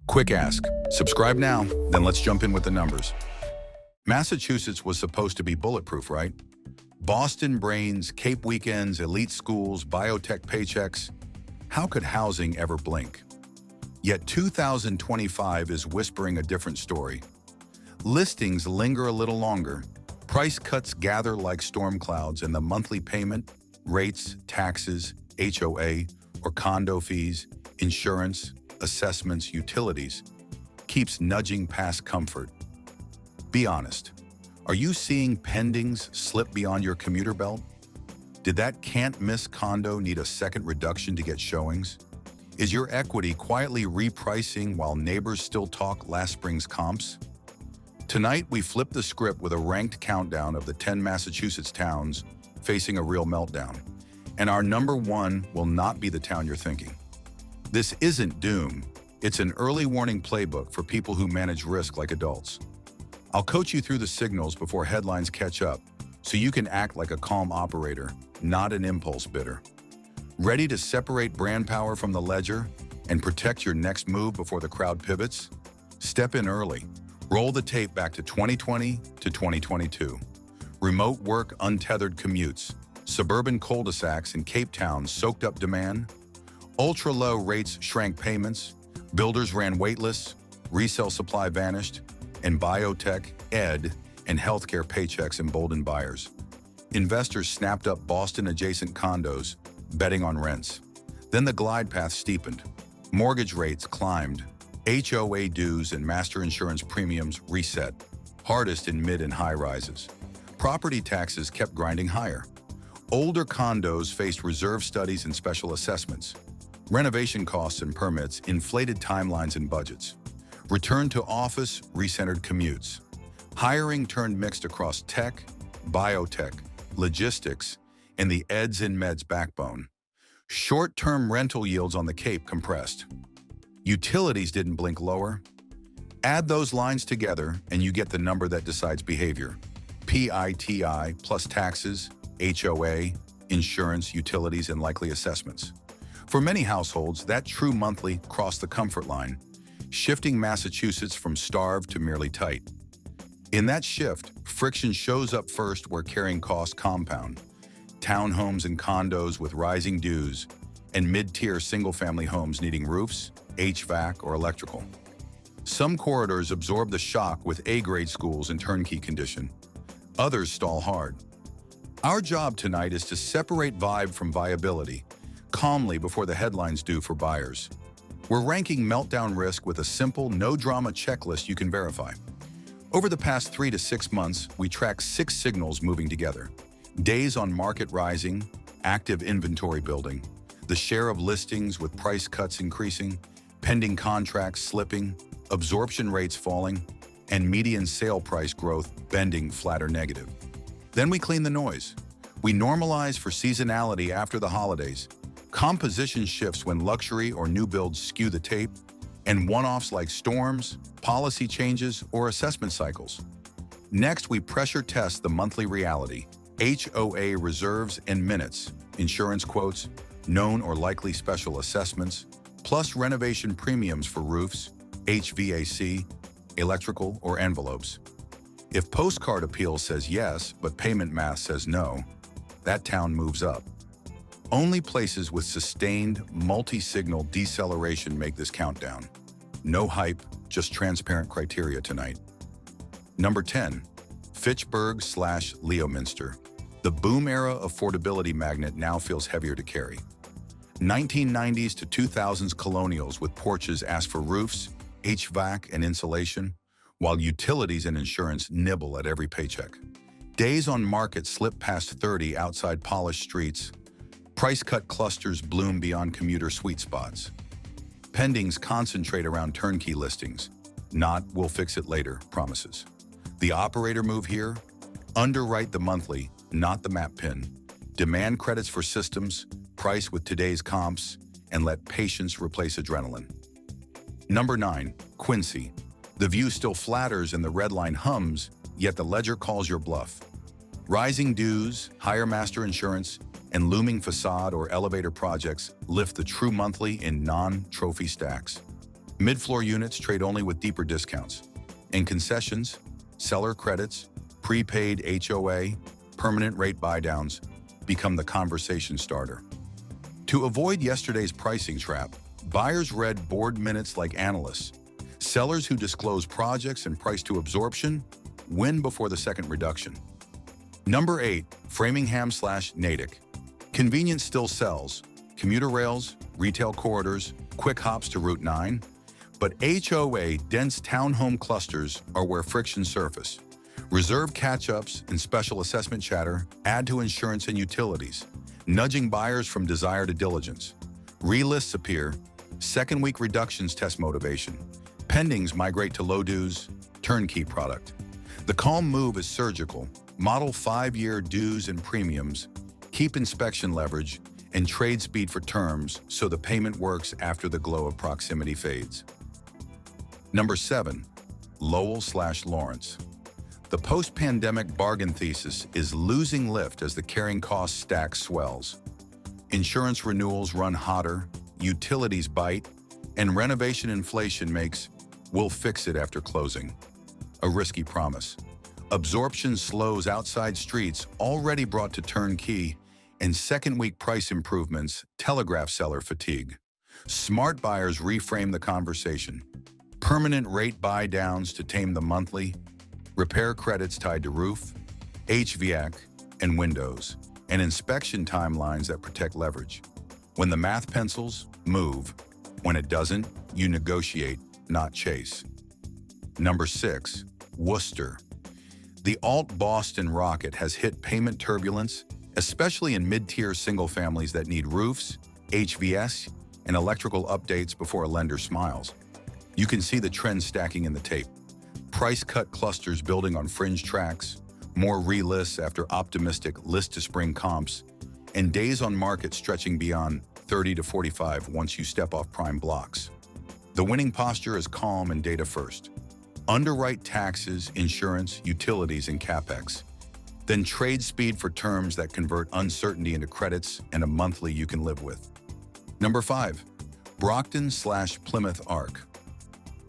Quick ask. Subscribe now, then let's jump in with the numbers. Massachusetts was supposed to be bulletproof, right? Boston brains, Cape weekends, elite schools, biotech paychecks. How could housing ever blink? Yet 2025 is whispering a different story. Listings linger a little longer. Price cuts gather like storm clouds, and the monthly payment, rates, taxes, HOA, or condo fees, insurance, assessments, utilities, keeps nudging past comfort. Be honest. Are you seeing pendings slip beyond your commuter belt? Did that can't-miss condo need a second reduction to get showings? Is your equity quietly repricing while neighbors still talk last spring's comps? Tonight, we flip the script with a ranked countdown of the 10 Massachusetts towns facing a real meltdown. And our number one will not be the town you're thinking. This isn't doom. It's an early warning playbook for people who manage risk like adults. I'll coach you through the signals before headlines catch up, so you can act like a calm operator, not an impulse bidder. Ready to separate brand power from the ledger and protect your next move before the crowd pivots? Step in early. Roll the tape back to 2020 to 2022. Remote work, untethered commutes, suburban cul-de-sacs in Cape Town soaked up demand, ultra-low rates shrank payments, builders ran waitlists, resale supply vanished, and biotech, ed, and healthcare paychecks emboldened buyers. Investors snapped up Boston-adjacent condos, betting on rents. Then the glide path steepened. Mortgage rates climbed. HOA dues and master insurance premiums reset, hardest in mid and high rises. Property taxes kept grinding higher. Older condos faced reserve studies and special assessments. Renovation costs and permits inflated timelines and budgets. Return to office recentered commutes. Hiring turned mixed across tech, biotech, logistics, and the eds and meds backbone. Short-term rental yields on the Cape compressed. Utilities didn't blink lower. Add those lines together and you get the number that decides behavior. PITI plus taxes, HOA, insurance, utilities, and likely assessments. For many households, that true monthly crossed the comfort line, shifting Massachusetts from starved to merely tight. In that shift, friction shows up first where carrying costs compound. Townhomes and condos with rising dues, and mid-tier single-family homes needing roofs, HVAC, or electrical. Some corridors absorb the shock with A-grade schools in turnkey condition. Others stall hard. Our job tonight is to separate vibe from viability, calmly before the headlines do for buyers. We're ranking meltdown risk with a simple, no-drama checklist you can verify. Over the past 3 to 6 months, we tracked 6 signals moving together. Days on market rising, active inventory building, the share of listings with price cuts increasing, pending contracts slipping, absorption rates falling, and median sale price growth bending flat or negative. Then we clean the noise. We normalize for seasonality after the holidays, composition shifts when luxury or new builds skew the tape, and one-offs like storms, policy changes, or assessment cycles. Next, we pressure test the monthly reality, HOA reserves and minutes, insurance quotes, known or likely special assessments, plus renovation premiums for roofs, HVAC, electrical, or envelopes. If postcard appeal says yes, but payment math says no, that town moves up. Only places with sustained, multi-signal deceleration make this countdown. No hype, just transparent criteria tonight. Number 10, Fitchburg/Leominster. The boom-era affordability magnet now feels heavier to carry. 1990s to 2000s colonials with porches ask for roofs, HVAC, and insulation, while utilities and insurance nibble at every paycheck. Days on market slip past 30 outside polished streets. Price-cut clusters bloom beyond commuter sweet spots. Pendings concentrate around turnkey listings, not "we'll fix it later" promises. The operator move here? Underwrite the monthly, not the map pin. Demand credits for systems, price with today's comps, and let patience replace adrenaline. Number 9, Quincy. The view still flatters and the red line hums, yet the ledger calls your bluff. Rising dues, higher master insurance, and looming facade or elevator projects lift the true monthly in non-trophy stacks. Mid-floor units trade only with deeper discounts. And concessions, seller credits, prepaid HOA, permanent rate buydowns become the conversation starter. To avoid yesterday's pricing trap, buyers read board minutes like analysts. Sellers who disclose projects and price to absorption win before the second reduction. Number 8, Framingham/Natick. Convenience still sells. Commuter rails, retail corridors, quick hops to Route 9. But HOA-dense townhome clusters are where friction surface. Reserve catch-ups and special assessment chatter add to insurance and utilities, nudging buyers from desire to diligence. Relists appear, second-week reductions test motivation. Pendings migrate to low-dues, turnkey product. The calm move is surgical. Model 5-year dues and premiums, keep inspection leverage, and trade speed for terms so the payment works after the glow of proximity fades. Number 7, Lowell/Lawrence. The post-pandemic bargain thesis is losing lift as the carrying cost stack swells. Insurance renewals run hotter, utilities bite, and renovation inflation makes "we'll fix it after closing" a risky promise. Absorption slows outside streets already brought to turnkey, and second-week price improvements telegraph seller fatigue. Smart buyers reframe the conversation. Permanent rate buy-downs to tame the monthly, repair credits tied to roof, HVAC, and windows, and inspection timelines that protect leverage. When the math pencils, move. When it doesn't, you negotiate, not chase. Number 6, Worcester. The alt Boston rocket has hit payment turbulence, especially in mid-tier single families that need roofs, HVS, and electrical updates before a lender smiles. You can see the trend stacking in the tape. Price cut clusters building on fringe tracks, more relists after optimistic list-to-spring comps, and days on market stretching beyond 30 to 45 once you step off prime blocks. The winning posture is calm and data first. Underwrite taxes, insurance, utilities, and CapEx. Then trade speed for terms that convert uncertainty into credits and a monthly you can live with. Number 5, Brockton/Plymouth Arc.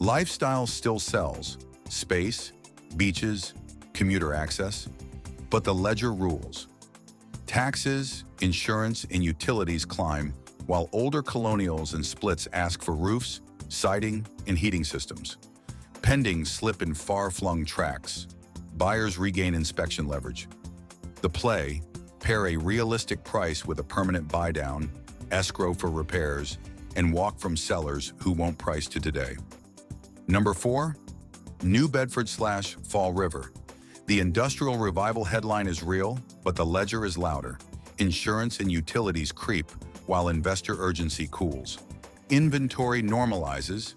Lifestyle still sells, space, beaches, commuter access, but the ledger rules. Taxes, insurance, and utilities climb, while older colonials and splits ask for roofs, siding, and heating systems. Pendings slip in far-flung tracks. Buyers regain inspection leverage. The play, pair a realistic price with a permanent buy-down, escrow for repairs, and walk from sellers who won't price to today. Number 4, New Bedford/Fall River. The industrial revival headline is real, but the ledger is louder. Insurance and utilities creep, while investor urgency cools. Inventory normalizes,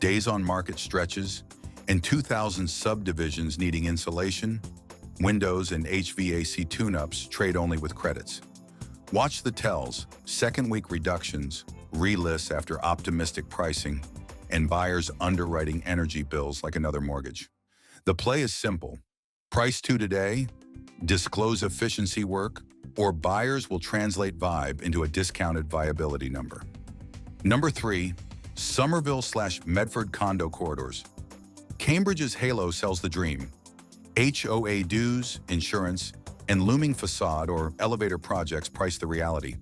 days on market stretches, and 2,000 subdivisions needing insulation, windows, and HVAC tune-ups trade only with credits. Watch the tells, second-week reductions, relists after optimistic pricing, and buyers underwriting energy bills like another mortgage. The play is simple. Price to today, disclose efficiency work, or buyers will translate vibe into a discounted viability number. Number 3, Somerville/Medford condo corridors. Cambridge's halo sells the dream. HOA dues, insurance, and looming facade or elevator projects price the reality.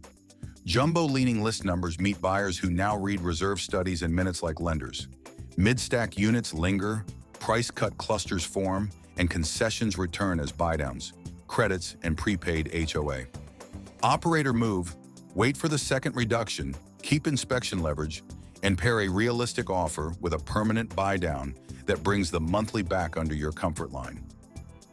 Jumbo-leaning list numbers meet buyers who now read reserve studies in minutes like lenders. Mid-stack units linger, price-cut clusters form, and concessions return as buydowns, credits, and prepaid HOA. Operator move, wait for the second reduction, keep inspection leverage, and pair a realistic offer with a permanent buydown that brings the monthly back under your comfort line.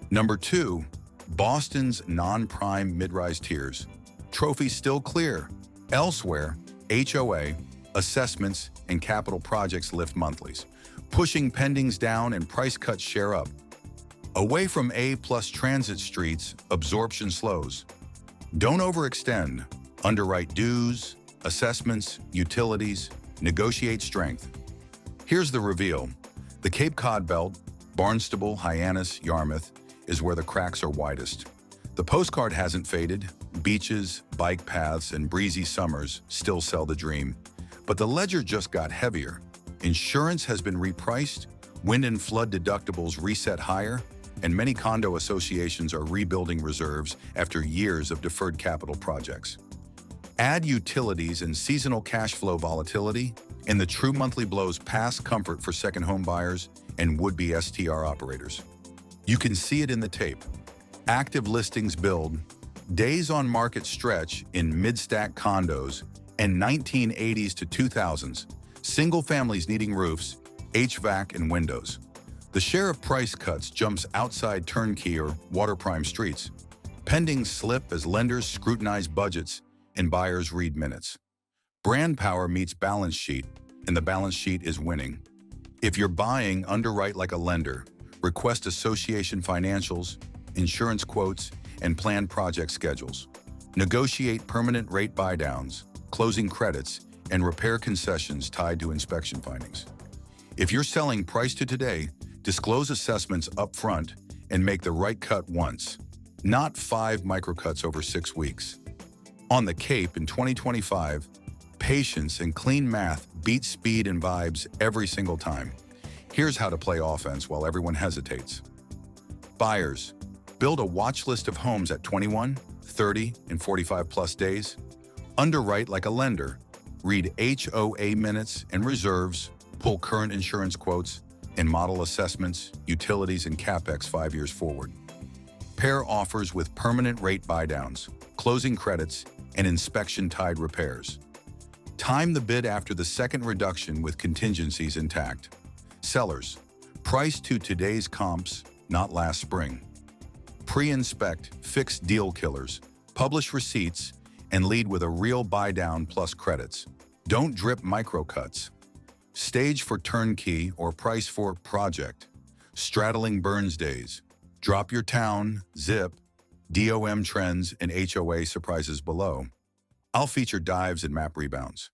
Number 2, Boston's non-prime mid-rise tiers. Trophies still clear. Elsewhere, HOA, assessments, and capital projects lift monthlies, pushing pendings down and price cuts share up. Away from A-plus transit streets, absorption slows. Don't overextend. Underwrite dues, assessments, utilities, negotiate strength. Here's the reveal. The Cape Cod Belt, Barnstable, Hyannis, Yarmouth, is where the cracks are widest. The postcard hasn't faded. Beaches, bike paths, and breezy summers still sell the dream. But the ledger just got heavier. Insurance has been repriced, wind and flood deductibles reset higher, and many condo associations are rebuilding reserves after years of deferred capital projects. Add utilities and seasonal cash flow volatility, and the true monthly blows past comfort for second home buyers and would-be STR operators. You can see it in the tape. Active listings build, days on market stretch in mid-stack condos, and 1980s to 2000s, single families needing roofs, HVAC, and windows. The share of price cuts jumps outside turnkey or water-prime streets. Pending slip as lenders scrutinize budgets and buyers read minutes. Brand power meets balance sheet, and the balance sheet is winning. If you're buying, underwrite like a lender. Request association financials, insurance quotes, and plan project schedules. Negotiate permanent rate buydowns, closing credits, and repair concessions tied to inspection findings. If you're selling price to today, disclose assessments up front and make the right cut once, not 5 microcuts over 6 weeks. On the Cape in 2025, patience and clean math beat speed and vibes every single time. Here's how to play offense while everyone hesitates. Buyers, build a watch list of homes at 21, 30, and 45 plus days. Underwrite like a lender. Read HOA minutes and reserves, pull current insurance quotes, and model assessments, utilities, and CapEx 5 years forward. Pair offers with permanent rate buydowns, closing credits, and inspection-tied repairs. Time the bid after the second reduction with contingencies intact. Sellers, price to today's comps, not last spring. Pre-inspect, fix deal killers, publish receipts, and lead with a real buy-down plus credits. Don't drip microcuts. Stage for turnkey or price for project. Straddling Burns days. Drop your town, zip, DOM trends, and HOA surprises below. I'll feature dives and map rebounds.